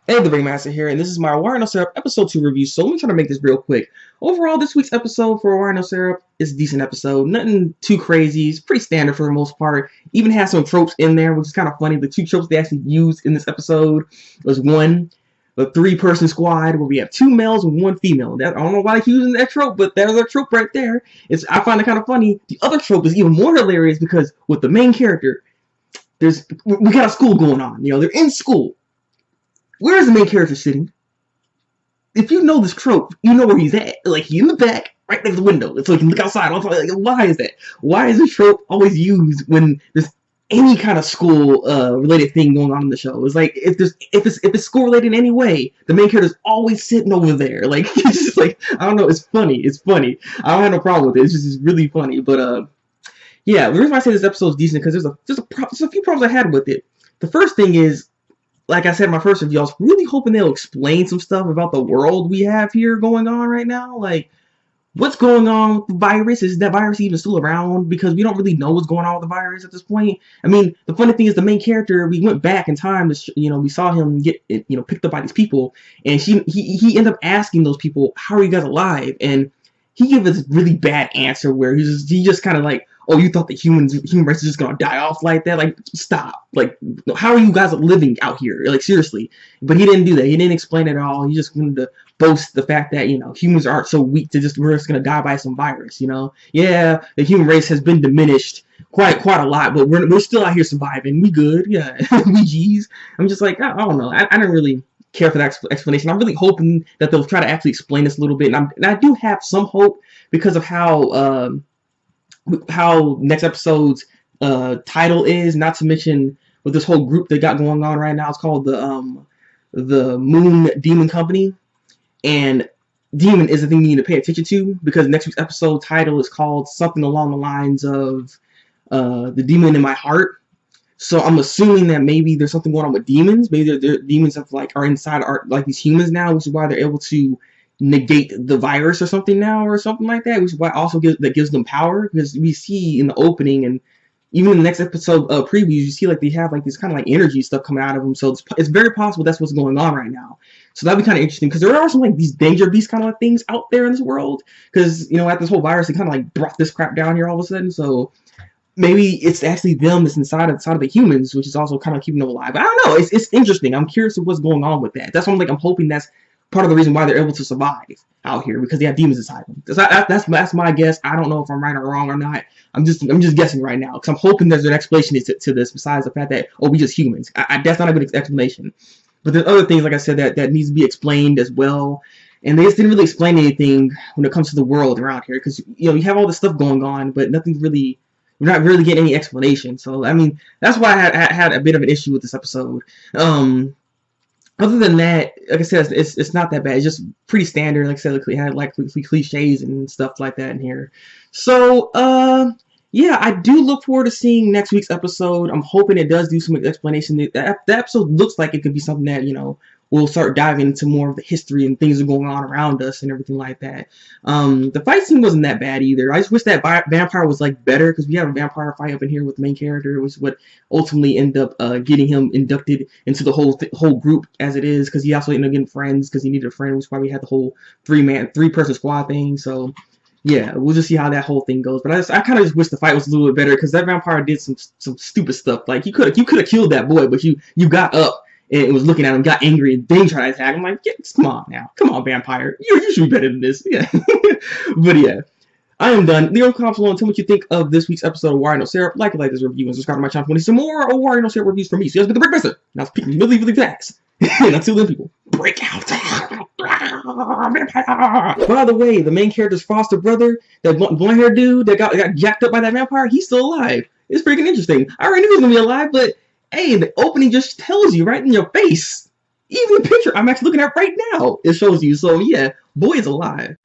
Hey, Thabreakmaster here, and this is my Owari no Seraph episode 2 review, so let me try to make this real quick. Overall, this week's episode for Owari no Seraph is a decent episode. Nothing too crazy. It's pretty standard for the most part. Even has some tropes in there, which is kind of funny. The two tropes they actually used in this episode was one, a three-person squad where we have two males and one female. I don't know why they're using that trope, but there's a trope right there. I find it kind of funny. The other trope is even more hilarious because with the main character, we got a school going on. They're in school. Where is the main character sitting? If you know this trope, you know where he's at. Like, he's in the back, right next to the window. So he can look outside. Like, why is that? Why is this trope always used when there's any kind of school related thing going on in the show? It's like, if it's school related in any way, the main character's always sitting over there. Like, it's just like, I don't know, it's funny. It's funny. I don't have no problem with it. It's really funny. But, yeah, the reason why I say this episode is decent because there's a few problems I had with it. The first thing is, like I said in my first review, I was really hoping they'll explain some stuff about the world we have here going on right now. Like, what's going on with the virus? Is that virus even still around? Because we don't really know what's going on with the virus at this point. I mean, the funny thing is the main character, we went back in time to, we saw him get, picked up by these people. And he ended up asking those people, how are you guys alive? And he gave us a really bad answer where he just kind of like, oh, you thought the human race is just gonna die off like that? Like, stop. Like, how are you guys living out here? Like, seriously. But he didn't do that. He didn't explain it at all. He just wanted to boast the fact that, humans aren't so weak to we're just gonna die by some virus, Yeah, the human race has been diminished quite a lot, but we're still out here surviving. We good. Yeah. We G's. I'm just like, I don't know. I didn't really care for that explanation. I'm really hoping that they'll try to actually explain this a little bit. And I do have some hope because of how next episode's title is, not to mention with this whole group they got going on right now. It's called the Moon Demon Company, and demon is the thing you need to pay attention to because next week's episode title is called something along the lines of the demon in my heart. So I'm assuming that maybe there's something going on with demons. Maybe they're demons that are inside like these humans now, which is why they're able to negate the virus or something now or something like that, which is why also gives them power, because we see in the opening and even in the next episode previews, you see like they have like this kind of like energy stuff coming out of them, so it's very possible that's what's going on right now. So that'd be kind of interesting because there are some like these danger beast kind of like things out there in this world, because at this whole virus it kind of like brought this crap down here all of a sudden. So maybe it's actually them that's inside of the humans, which is also kind of keeping them alive. I don't know, it's interesting. I'm curious of what's going on with that. That's why I'm hoping that's part of the reason why they're able to survive out here, because they have demons inside them. That's my guess. I don't know if I'm right or wrong or not. I'm just guessing right now because I'm hoping there's an explanation to this besides the fact that we just humans. That's not a good explanation. But there's other things, like I said, that needs to be explained as well. And they just didn't really explain anything when it comes to the world around here, because you have all this stuff going on, but nothing's really. We're not really getting any explanation. So I mean, that's why I had a bit of an issue with this episode. Other than that, like I said, it's not that bad. It's just pretty standard. Like I said, it had like cliches and stuff like that in here. So, yeah, I do look forward to seeing next week's episode. I'm hoping it does do some explanation. The episode looks like it could be something that, we'll start diving into more of the history and things that are going on around us and everything like that. The fight scene wasn't that bad either. I just wish that vampire was like better, because we have a vampire fight up in here with the main character, which is what ultimately ended up getting him inducted into the whole group as it is, because he also ended up getting friends because he needed a friend, which is why we had the whole three-person squad thing. So yeah, we'll just see how that whole thing goes. But I kind of just wish the fight was a little bit better, because that vampire did some stupid stuff. Like you could have killed that boy, but you got up and it was looking at him, got angry, and then tried to attack him. I'm like, yeah, come on now. Come on, vampire. You should be better than this. Yeah. But yeah, I am done. Leave a comment below and tell me what you think of this week's episode of Owari no Seraph. Like this review and subscribe to my channel for some more Owari no Seraph reviews from me. So, you guys, been the Thabreakmaster. Now, speaking really fast. And until then, people, break out. By the way, the main character's foster brother, that blonde-haired dude that got jacked up by that vampire, he's still alive. It's freaking interesting. I already knew he was going to be alive, but hey, the opening just tells you right in your face. Even the picture I'm actually looking at right now, it shows you. So yeah, boy is alive.